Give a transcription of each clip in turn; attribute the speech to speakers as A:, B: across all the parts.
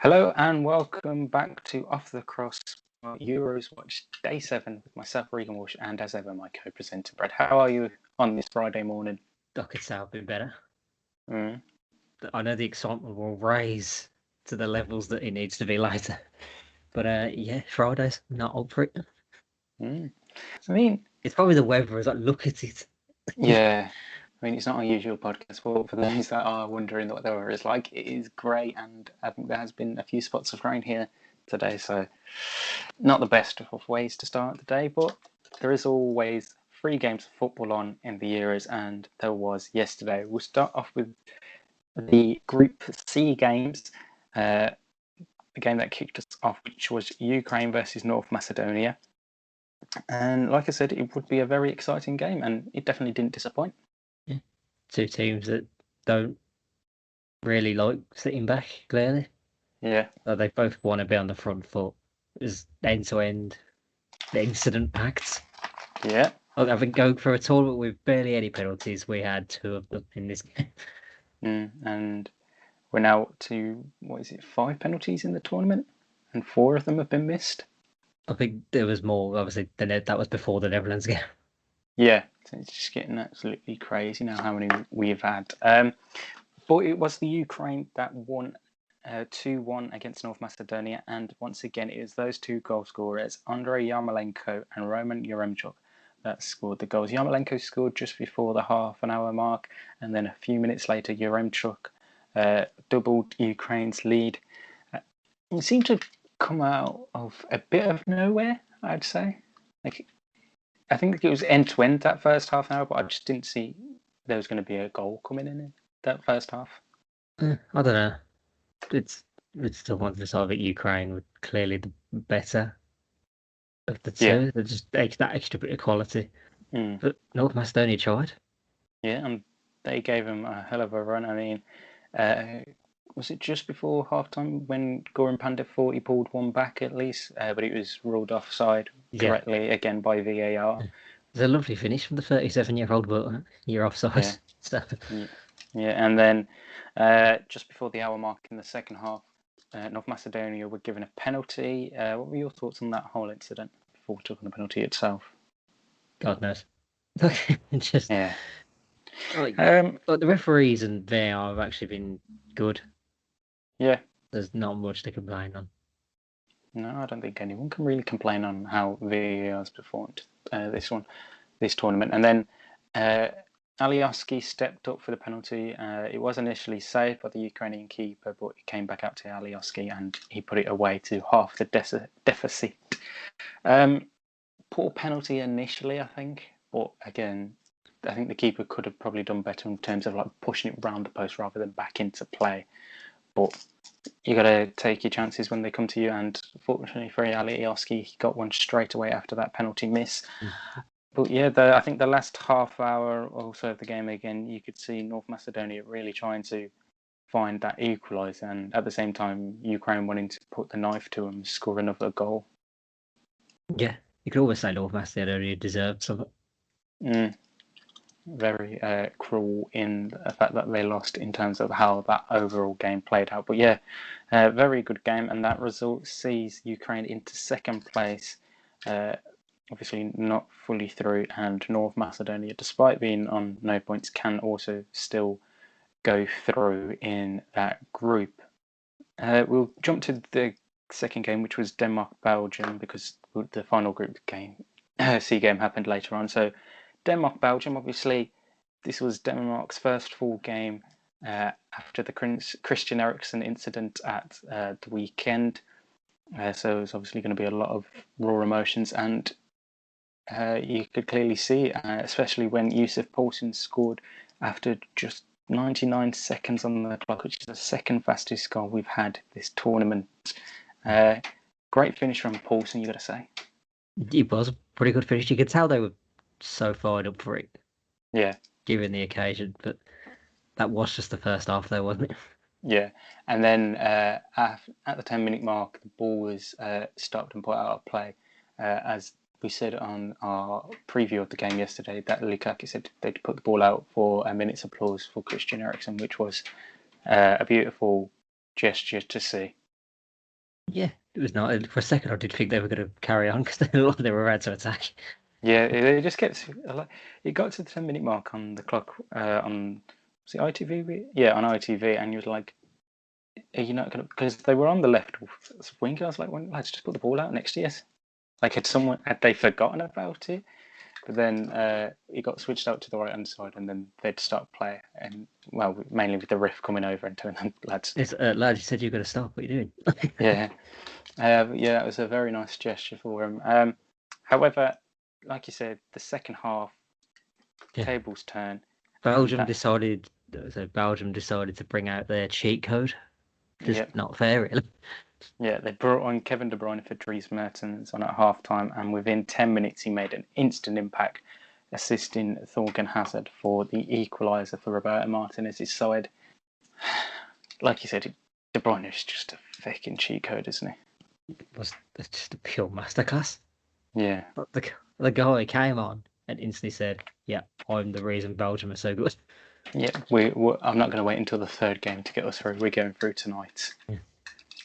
A: Hello and welcome back to Off The Crossbar Euros Watch Day 7 with myself, Regan Walsh, and as ever, my co-presenter, Brad. How are you on this Friday morning?
B: I could say I've been better.
A: Mm.
B: I know the excitement will rise to the levels that it needs to be later. But yeah, Friday's not up for it.
A: Mm. I mean,
B: It's probably the weather. Is like, look at it.
A: yeah. I mean, it's not a usual podcast, but for those that are wondering what the weather is like, it is great, and I think there has been a few spots of rain here today, so not the best of ways to start the day, but there is always 3 games of football on in the Euros, and there was yesterday. We'll start off with the Group C games, the game that kicked us off, which was Ukraine versus North Macedonia. And like I said, it would be a very exciting game, and it definitely didn't disappoint.
B: Yeah. Two teams that don't really like sitting back, clearly.
A: Yeah.
B: They both want to be on the front foot. It's end to end, the incident packed.
A: Yeah.
B: I think going for a tournament with barely any penalties, we had 2 of them in this game.
A: And we're now up to, 5 penalties in the tournament? And 4 of them have been missed?
B: I think there was more, obviously, that was before the Netherlands game.
A: Yeah, so it's just getting absolutely crazy now how many we've had. But it was the Ukraine that won 2-1 against North Macedonia, and once again it is those 2 goal scorers, Andrei Yarmolenko and Roman Yaremchuk, that scored the goals. Yarmolenko scored just before the half-an-hour mark, and then a few minutes later Yaremchuk doubled Ukraine's lead. It seemed to come out of a bit of nowhere, I'd say. I think it was end-to-end that first half an hour, but I just didn't see there was going to be a goal coming in that first half.
B: I don't know. It's still one to decide that Ukraine were clearly the better of the two.
A: Yeah.
B: They just that extra bit of quality.
A: Mm.
B: But North Macedonia tried.
A: Yeah, and they gave him a hell of a run. I mean, was it just before halftime when Goran Pandev thought he pulled one back at least, but it was ruled offside correctly again by VAR.
B: It's a lovely finish from the 37-year-old, but you're offside.
A: Yeah.
B: So.
A: Yeah, and then just before the hour mark in the second half, North Macedonia were given a penalty. What were your thoughts on that whole incident before we took on the penalty itself?
B: God knows. Just
A: Yeah.
B: like the referees and VAR have actually been good.
A: Yeah.
B: There's not much to complain on.
A: No, I don't think anyone can really complain on how VAR has performed this tournament. And then Alioski stepped up for the penalty. It was initially saved by the Ukrainian keeper, but it came back out to Alioski and he put it away to half the deficit. Poor penalty initially, I think, but again, I think the keeper could have probably done better in terms of like pushing it round the post rather than back into play. But you got to take your chances when they come to you, and fortunately for Alioski, he got one straight away after that penalty miss. But yeah, I think the last half hour also of the game, again, you could see North Macedonia really trying to find that equaliser, and at the same time, Ukraine wanting to put the knife to them, score another goal.
B: Yeah, you could always say North Macedonia deserved something.
A: Very cruel in the fact that they lost in terms of how that overall game played out. But yeah, very good game, and that result sees Ukraine into second place. Obviously not fully through, and North Macedonia, despite being on no points, can also still go through in that group. We'll jump to the second game, which was Denmark-Belgium, because the final group game, C game, happened later on. So Denmark-Belgium, obviously, this was Denmark's first full game after the Christian Eriksen incident at the weekend. So it was obviously going to be a lot of raw emotions, and you could clearly see, especially when Yusuf Poulsen scored after just 99 seconds on the clock, which is the second fastest goal we've had this tournament. Great finish from Poulsen, you got to say.
B: It was a pretty good finish. You could tell they were so fired up for it.
A: Yeah.
B: Given the occasion, but that was just the first half, though, wasn't it?
A: Yeah, and then at the 10-minute mark, the ball was stopped and put out of play. As we said on our preview of the game yesterday, that Lukaku said they'd put the ball out for a minute's applause for Christian Eriksen, which was a beautiful gesture to see.
B: Yeah, it was not. For a second, I did think they were going to carry on because they looked like they were about to attack.
A: Yeah, it just gets it got to the 10-minute mark on the clock on was it ITV? Yeah, on ITV, and you was like, "Are you not gonna?" Because they were on the left wing. I was like, "Well, lads, just put the ball out next to you." Like, had they forgotten about it? But then it got switched out to the right hand side, and then they'd start play, and well, mainly with the ref coming over and telling them, "Lads,
B: It's lad, you said you're going to stop. What are you doing?
A: yeah, yeah, it was a very nice gesture for him." However, like you said, the second half,
B: Yeah.
A: tables turn.
B: Belgium decided to bring out their cheat code. Just not fair, really.
A: Yeah, they brought on Kevin De Bruyne for Dries Mertens on at half time, and within 10 minutes he made an instant impact, assisting Thorgan Hazard for the equaliser for Roberto Martinez's side. Like you said, De Bruyne is just a fucking cheat code, isn't he?
B: It was just a pure masterclass.
A: Yeah.
B: The guy came on and instantly said, "Yeah, I'm the reason Belgium are so good."
A: Yeah, I'm not going to wait until the third game to get us through. We're going through tonight.
B: Yeah.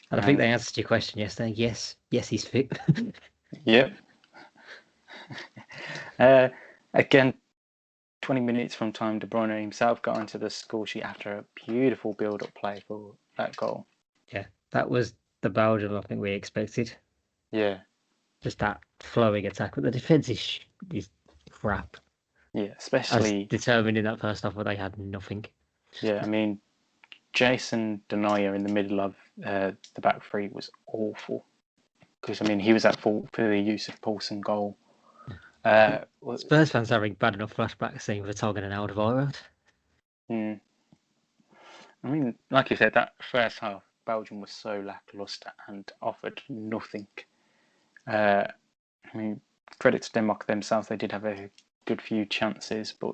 B: And I think they answered your question yesterday. Yes, he's fit.
A: Yep. Again, 20 minutes from time, De Bruyne himself got onto the score sheet after a beautiful build-up play for that goal.
B: Yeah, that was the Belgium I think we expected.
A: Yeah.
B: Just that flowing attack, but the defense is crap.
A: Yeah, especially
B: as determined in that first half where they had nothing.
A: Yeah, I mean, Jason Denayer in the middle of the back three was awful because I mean he was at fault for the use of Paulson goal.
B: Spurs fans having bad enough flashbacks seeing Vertonghen and Alderweireld.
A: I mean, like you said, that first half Belgium was so lacklustre and offered nothing. I mean, credit to Denmark themselves; they did have a good few chances, but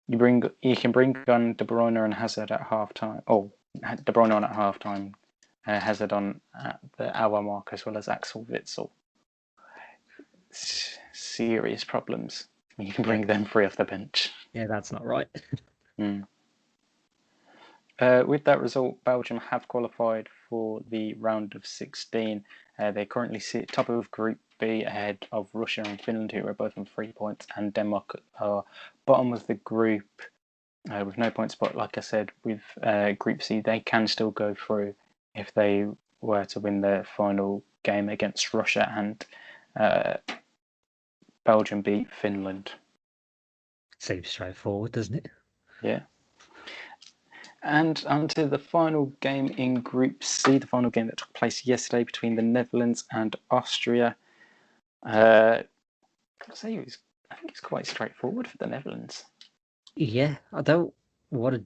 A: you can bring on De Bruyne and Hazard at half time. Oh, De Bruyne on at half time. Hazard on at the hour mark, as well as Axel Witsel. Serious problems. You can bring them free off the bench.
B: Yeah, that's not right.
A: With that result, Belgium have qualified for the round of 16. They currently sit top of Group B ahead of Russia and Finland, who are both on 3 points, and Denmark are bottom of the group with no points. But like I said, with Group C, they can still go through if they were to win their final game against Russia and Belgium beat Finland.
B: Seems straightforward, doesn't it?
A: Yeah. And onto the final game in Group C, the final game that took place yesterday between the Netherlands and Austria. I think it's quite straightforward for the Netherlands.
B: Yeah, I don't want to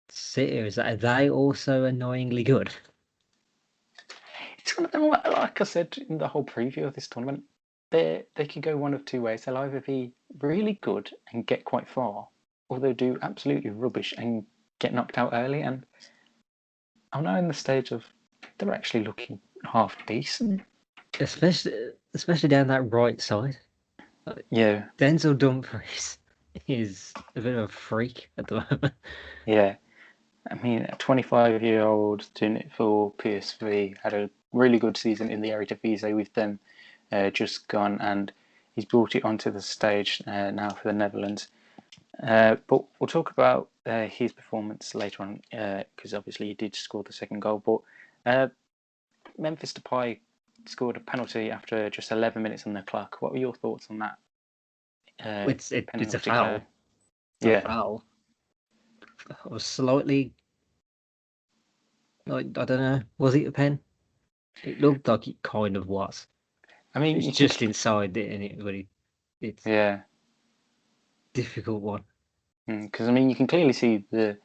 B: sit here. Is that, are they also annoyingly good?
A: It's one of them, like I said in the whole preview of this tournament, they can go one of two ways. They'll either be really good and get quite far, or they'll do absolutely rubbish and get knocked out early. And I'm now in the stage of they're actually looking half decent.
B: Especially down that right side.
A: Yeah.
B: Denzel Dumfries is a bit of a freak at the moment.
A: Yeah. I mean, a 25-year-old doing it for PSV, had a really good season in the Eredivisie with them just gone, and he's brought it onto the stage now for the Netherlands. But we'll talk about his performance later on because obviously he did score the second goal. But Memphis Depay scored a penalty after just 11 minutes on the clock. What were your thoughts on that?
B: It's a foul.
A: Yeah.
B: A foul. I was slightly, like, I don't know, was it a pen? It looked like it kind of was.
A: I mean,
B: it's just inside it, and it's difficult one.
A: Because I mean, you can clearly see the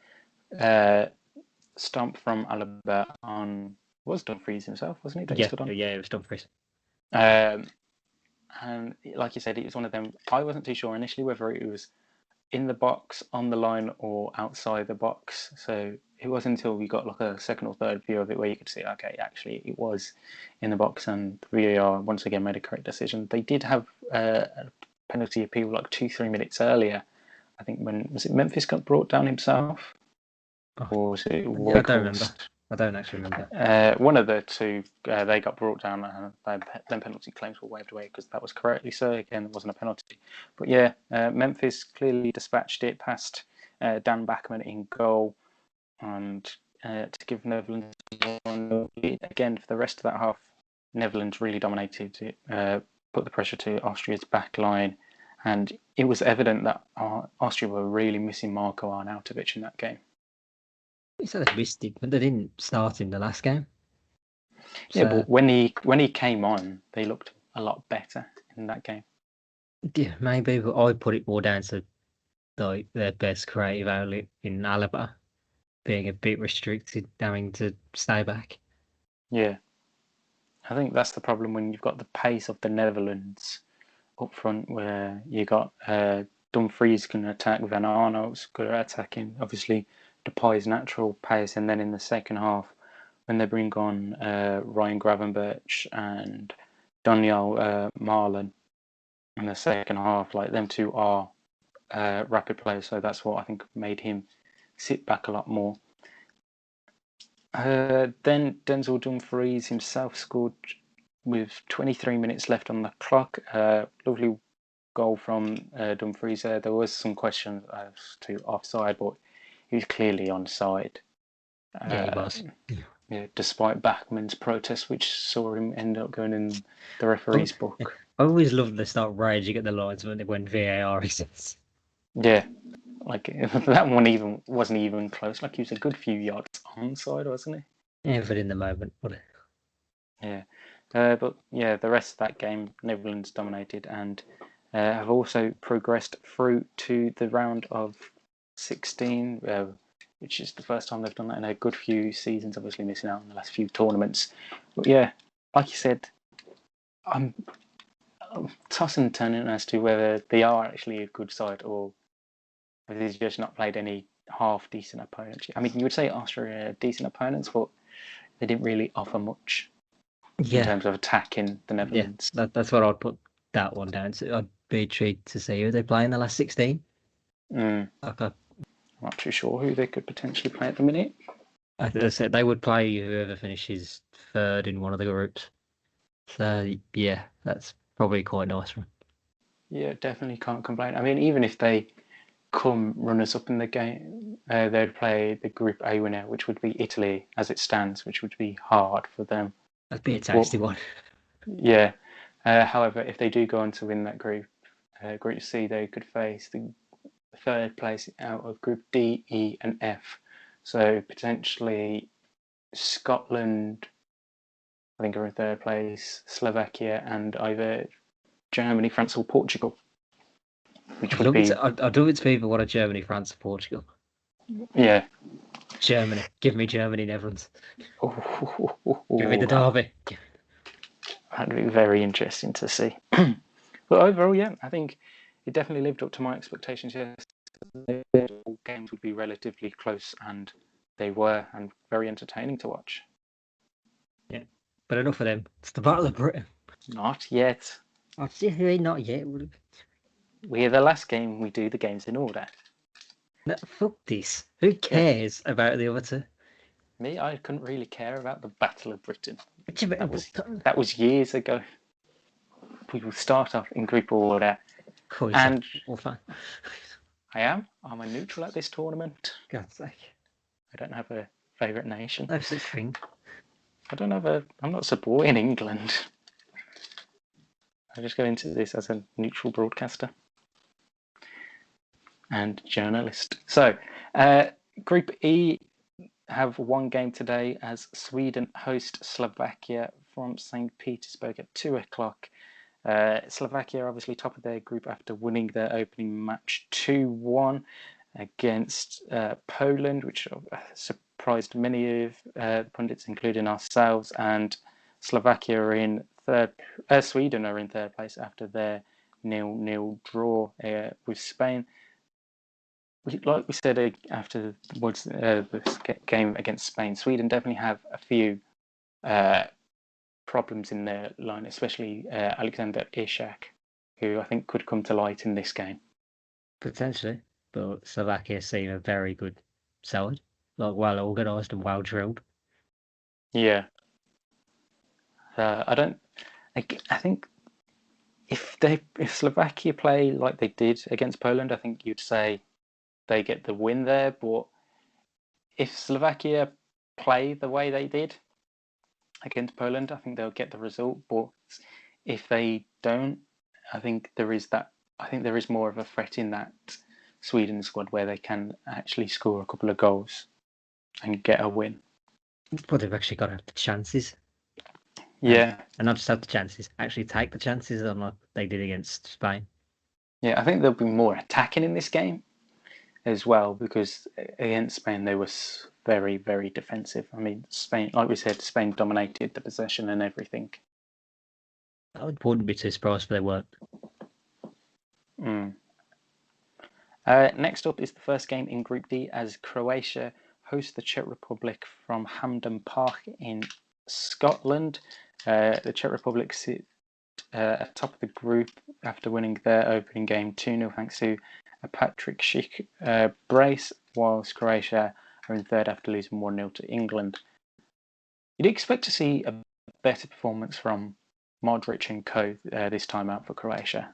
A: stomp from Alaba on was Dumfries himself, wasn't he?
B: Yeah, it was Dumfries.
A: And like you said, it was one of them. I wasn't too sure initially whether it was in the box, on the line, or outside the box. So it wasn't until we got like a second or third view of it where you could see, okay, actually it was in the box, and VAR once again made a correct decision. They did have a penalty appeal like 2-3 minutes earlier. I think when was it Memphis got brought down himself, or was it Weghorst?
B: I don't remember. I don't actually remember.
A: One of the two, they got brought down, and then penalty claims were waved away because that was correctly so. Again, it wasn't a penalty. But yeah, Memphis clearly dispatched it past Dan Bachman in goal, and to give Netherlands 1-0 lead. Again, for the rest of that half, Netherlands really dominated it, put the pressure to Austria's back line, and it was evident that Austria were really missing Marko Arnautovic in that game.
B: You said they missed it, but they didn't start in the last game.
A: Yeah, but when he came on, they looked a lot better in that game.
B: Yeah, maybe, but I put it more down to their best creative outlet in Alaba being a bit restricted, having to stay back.
A: Yeah, I think that's the problem when you've got the pace of the Netherlands up front, where you got Dumfries can attack, Van Arnold's good at attacking, obviously Depay's natural pace, and then in the second half, when they bring on Ryan Gravenberch and Daniel Marlon in the second half, like them two are rapid players, so that's what I think made him sit back a lot more. Then Denzel Dumfries himself scored with 23 minutes left on the clock. Lovely goal from Dumfries there. There was some questions as to offside, but he was clearly onside.
B: Yeah, he was.
A: Yeah, despite Bachmann's protest, which saw him end up going in the referee's book.
B: I always loved the start raging at the lines when VAR exists.
A: Yeah, like that one wasn't even close. Like he was a good few yards onside, wasn't he?
B: Yeah, but in the moment,
A: Yeah, but yeah, the rest of that game, Netherlands dominated and have also progressed through to the round of 16, which is the first time they've done that in a good few seasons. Obviously, missing out on the last few tournaments. But yeah, like you said, I'm tossing and turning as to whether they are actually a good side or whether they've just not played any half decent opponents. I mean, you would say Austria are decent opponents, but they didn't really offer much in terms of attacking the Netherlands.
B: Yeah, that's what I'd put that one down to. I'd be intrigued to see who they play in the last 16.
A: I'm not too sure who they could potentially play at the minute.
B: As I said, they would play whoever finishes third in one of the groups. So, yeah, that's probably quite nice for them.
A: Yeah, definitely can't complain. I mean, even if they come runners up in the game, they'd play the Group A winner, which would be Italy as it stands, which would be hard for them.
B: That'd be a tasty one.
A: Yeah. However, if they do go on to win that group, Group C, they could face the third place out of Group D, E, and F. So potentially Scotland, I think, are in third place, Slovakia, and either Germany, France, or Portugal. Which would be...
B: I'd love it to be either one of Germany, France, or Portugal.
A: Yeah.
B: Germany. Give me Germany, Netherlands. Give me the derby.
A: That'd be very interesting to see. But overall, yeah, I think it definitely lived up to my expectations. Yes, all games would be relatively close, and they were, and very entertaining to watch.
B: Yeah, but enough of them. It's the Battle of Britain.
A: Not yet.
B: Not yet.
A: We're the last game. We do the games in order.
B: No, fuck this. Who cares about the other two?
A: Me, I couldn't really care about the Battle of Britain. That was years ago. We will start off in group order. And I am. I'm a neutral at this tournament.
B: God's sake.
A: I don't have a favourite nation.
B: No such thing.
A: I'm not supporting England. I just go into this as a neutral broadcaster and journalist. So, Group E have one game today as Sweden host Slovakia from St. Petersburg at 2:00. Slovakia are obviously top of their group after winning their opening match 2-1 against Poland, which surprised many of the pundits, including ourselves. And Slovakia are in third. Sweden are in third place after their 0-0 draw with Spain. Like we said after the game against Spain, Sweden definitely have a few problems in their line, especially Alexander Isak, who I think could come to light in this game.
B: Potentially, but Slovakia seem a very good side, like well organised and well drilled.
A: Yeah. I think if Slovakia play like they did against Poland, I think you'd say they get the win there. But if Slovakia play the way they did against Poland, I think they'll get the result. But if they don't, I think there is more of a threat in that Sweden squad where they can actually score a couple of goals and get a win.
B: But they've actually got to have the chances.
A: Yeah.
B: And not just have the chances, actually take the chances, unlike they did against Spain.
A: Yeah, I think there'll be more attacking in this game as well, because against Spain they were very, very defensive. I mean, Spain, like we said, Spain dominated the possession and everything.
B: I wouldn't be too surprised if they weren't.
A: Next up is the first game in Group D as Croatia host the Czech Republic from Hampden Park in Scotland. The Czech Republic sit at top of the group after winning their opening game 2-0 thanks to a Patrick Schick brace, whilst Croatia are in third after losing 1-0 to England. You'd expect to see a better performance from Modric and co this time out for Croatia.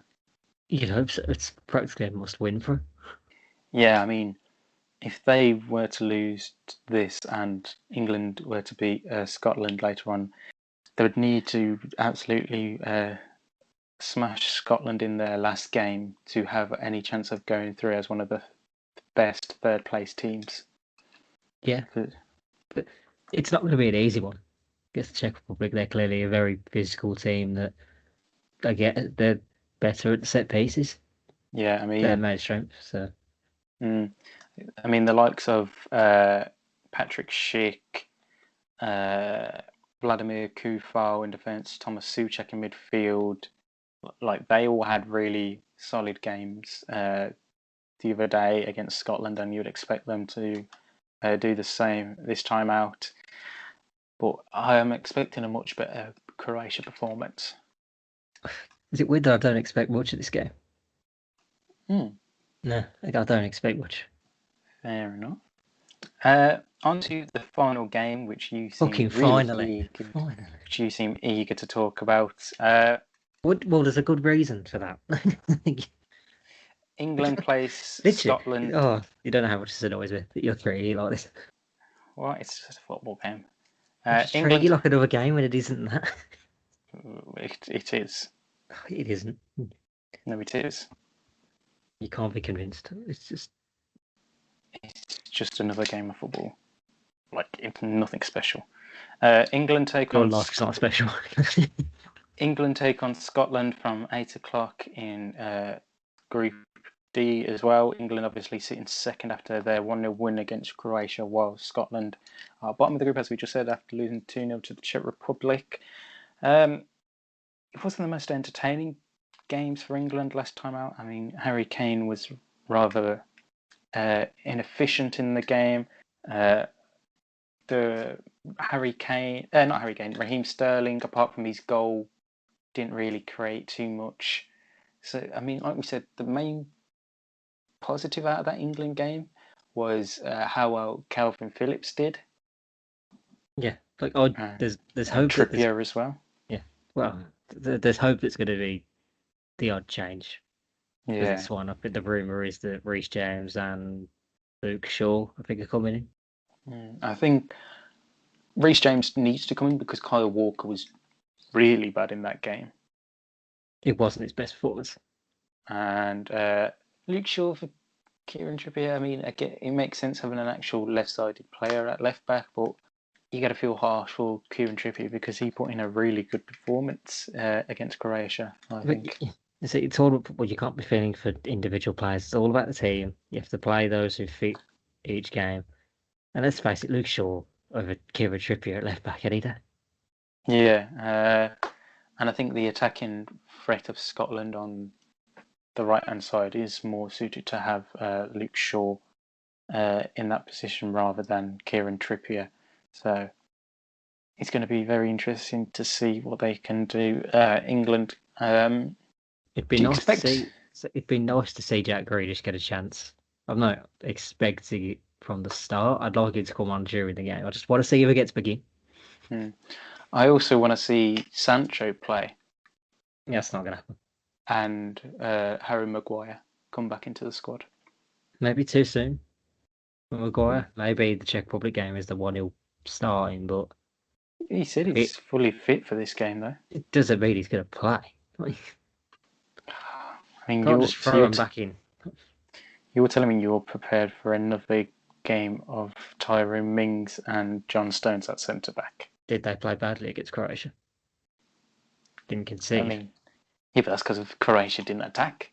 B: You'd hope so. It's practically a must-win for them.
A: Yeah, I mean, if they were to lose this and England were to beat Scotland later on, they would need to absolutely smash Scotland in their last game to have any chance of going through as one of the best third-place teams.
B: Yeah, but it's not going to be an easy one against the Czech Republic. They're clearly a very physical team that they're better at set pieces.
A: Yeah, I mean,
B: their main strength. So,
A: I mean, the likes of Patrick Schick, Vladimir Kufal in defence, Thomas Souček in midfield, like they all had really solid games the other day against Scotland, and you'd expect them to do the same this time out. But I am expecting a much better Croatia performance.
B: Is it weird that I don't expect much of this game?
A: No,
B: I don't expect much.
A: Fair enough. On to the final game, which you seem which you seem eager to talk about.
B: Well, there's a good reason for that.
A: England plays Scotland.
B: Oh, you don't know how much this annoys me that you're treating like this.
A: Well, it's just a football game.
B: England, you like another game when it isn't that.
A: It is.
B: It isn't.
A: No, it is.
B: You can't be convinced. It's
A: just another game of football. Like, it's nothing special. England take on...
B: Your life's not special.
A: England take on Scotland from 8 o'clock in Group D as well. England obviously sitting second after their 1-0 win against Croatia, while Scotland are bottom of the group, as we just said, after losing 2-0 to the Czech Republic. It wasn't the most entertaining games for England last time out. I mean, Harry Kane was rather inefficient in the game. Raheem Sterling, apart from his goal, didn't really create too much. So, I mean, like we said, the main positive out of that England game was how well Calvin Phillips did.
B: Yeah, like there's hope.
A: Trippier as well.
B: Yeah, well, there's hope that's going to be the odd change.
A: Yeah,
B: this one. I think the rumor is that Reece James and Luke Shaw, I think, are coming
A: in. I think Reece James needs to come in because Kyle Walker was really bad in that game.
B: It wasn't his best performance.
A: And Luke Shaw for Kieran Trippier, I mean, it makes sense having an actual left-sided player at left back, but you got to feel harsh for Kieran Trippier because he put in a really good performance against Croatia, I think.
B: It's all about, well, you can't be feeling for individual players. It's all about the team. You have to play those who fit each game. And let's face it, Luke Shaw over Kieran Trippier at left back any day.
A: Yeah, and I think the attacking threat of Scotland on the right-hand side is more suited to have Luke Shaw in that position rather than Kieran Trippier. So it's going to be very interesting to see what they can do. England.
B: It'd be nice to see Jack Grealish get a chance. I'm not expecting it from the start. I'd like him to come on during the game. I just want to see if he gets begin.
A: I also want to see Sancho play.
B: Yeah, it's not going to happen.
A: And Harry Maguire come back into the squad.
B: Maybe too soon. Maguire. Maybe the Czech Republic game is the one he'll start in, but
A: he said he's fully fit for this game, though.
B: It doesn't mean he's going to play.
A: I mean,
B: can't just throw him back in.
A: You're telling me you're prepared for another game of Tyrone Mings and John Stones at centre back?
B: Did they play badly against Croatia? Didn't concede.
A: I mean, yeah, but that's because Croatia didn't attack.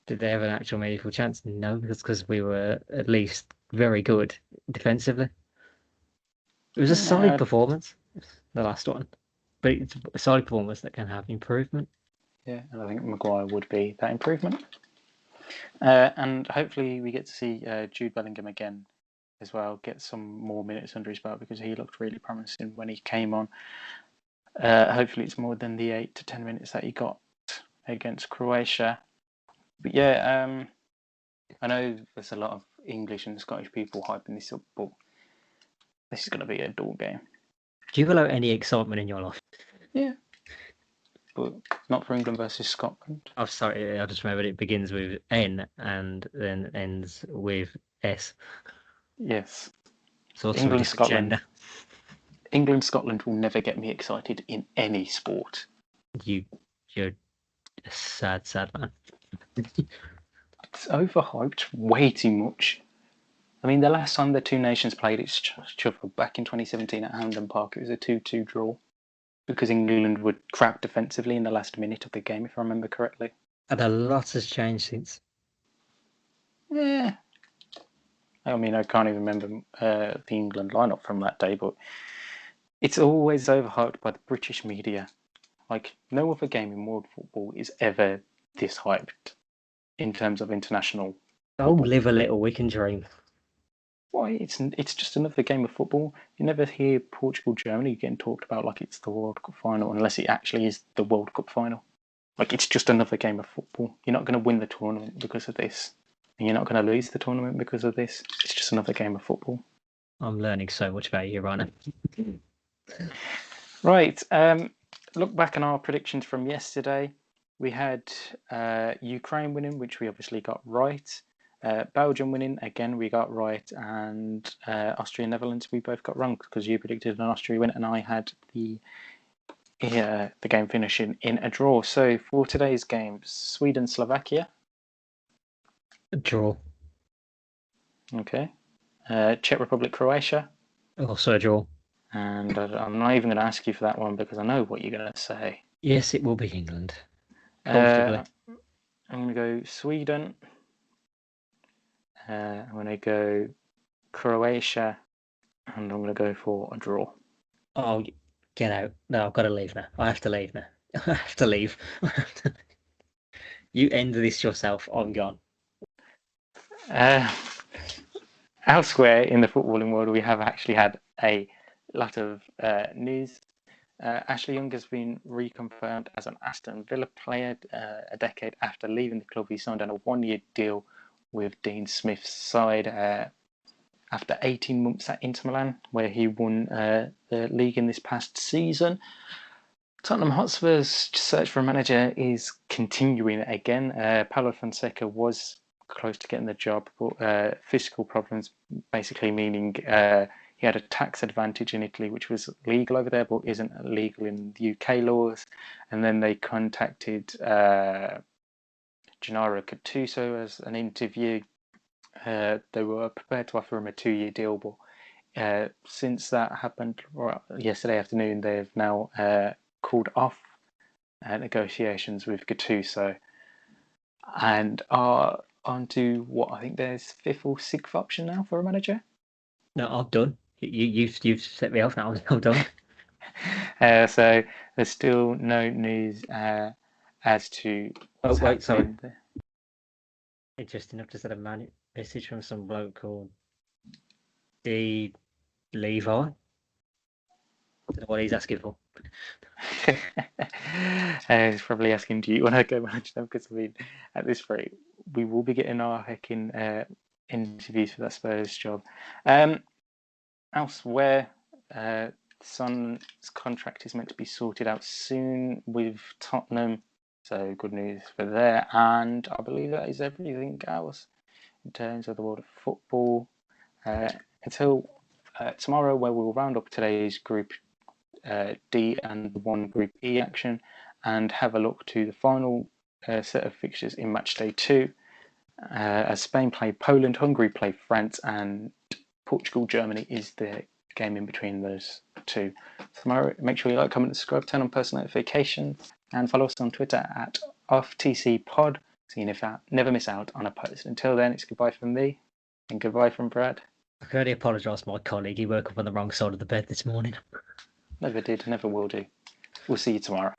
B: Did they have an actual meaningful chance? No, because we were at least very good defensively. It was a solid performance, the last one. But it's a solid performance that can have improvement.
A: Yeah, and I think Maguire would be that improvement. And hopefully we get to see Jude Bellingham again as well, get some more minutes under his belt, because he looked really promising when he came on. Hopefully it's more than the 8 to 10 minutes that he got against Croatia. But yeah, I know there's a lot of English and Scottish people hyping this up, but this is going to be a dull game.
B: Do you allow any excitement in your life?
A: Yeah. But not for England versus Scotland.
B: Oh, sorry, I just remembered it begins with N and then ends with S.
A: Yes.
B: So England, Scotland.
A: England, Scotland will never get me excited in any sport.
B: You're a sad man.
A: It's overhyped way too much. I mean, the last time the two nations played each other back in 2017 at Hampden Park, it was a 2-2 draw, because England were crap defensively in the last minute of the game, if I remember correctly.
B: And a lot has changed since.
A: Yeah. I mean, I can't even remember the England lineup from that day, but it's always overhyped by the British media. Like, no other game in world football is ever this hyped in terms of international.
B: Oh, live a little, we can dream.
A: Why? It's just another game of football. You never hear Portugal, Germany getting talked about like it's the World Cup final, unless it actually is the World Cup final. Like, it's just another game of football. You're not going to win the tournament because of this, and you're not going to lose the tournament because of this. It's just another game of football.
B: I'm learning so much about you right now.
A: Right. Look back on our predictions from yesterday. We had Ukraine winning, which we obviously got right. Belgium winning, again, we got right. And Austria and Netherlands, we both got wrong, because you predicted an Austria win and I had the game finishing in a draw. So for today's game, Sweden, Slovakia.
B: A draw.
A: Okay. Czech Republic, Croatia.
B: Also a draw.
A: And I'm not even going to ask you for that one, because I know what you're going to say.
B: Yes, it will be England.
A: I'm going to go Sweden. I'm going to go Croatia. And I'm going to go for a draw.
B: Oh, get out. No, I've got to leave now. I have to leave now. I have to leave. You end this yourself. I'm gone.
A: Elsewhere in the footballing world, we have actually had a lot of news. Ashley Young has been reconfirmed as an Aston Villa player a decade after leaving the club. He signed on a 1-year deal with Dean Smith's side after 18 months at Inter Milan, where he won the league in this past season. Tottenham Hotspur's search for a manager is continuing again. Paulo Fonseca was close to getting the job, but fiscal problems, basically meaning he had a tax advantage in Italy, which was legal over there, but isn't legal in the UK laws. And then they contacted Gennaro Gattuso as an interview. They were prepared to offer him a 2-year deal, but since that happened yesterday afternoon, they've now called off negotiations with Gattuso and are on to what I think there's 5th or 6th option now for a manager.
B: No, I'm done. You've set me off now. I'm done.
A: So there's still no news as to what's happening.
B: Sorry. Interesting enough, just had a message from some bloke called D. Levi. I don't know what he's asking for.
A: He's probably asking, do you want to go manage them? Because I mean, at this rate, we will be getting our hecking interviews for that Spurs job. Elsewhere, Son's contract is meant to be sorted out soon with Tottenham, so good news for there. And I believe that is everything else in terms of the world of football. Until tomorrow, where we'll round up today's Group D and the one Group E action, and have a look to the final set of fixtures in Match Day 2. As Spain play Poland, Hungary play France, and Portugal, Germany is the game in between those two. Tomorrow, make sure you like, comment, and subscribe, turn on post notifications, and follow us on Twitter at OffTCPod, so you never miss out on a post. Until then, it's goodbye from me, and goodbye from Brad.
B: I can only apologise to my colleague. He woke up on the wrong side of the bed this morning.
A: Never did, never will do. We'll see you tomorrow.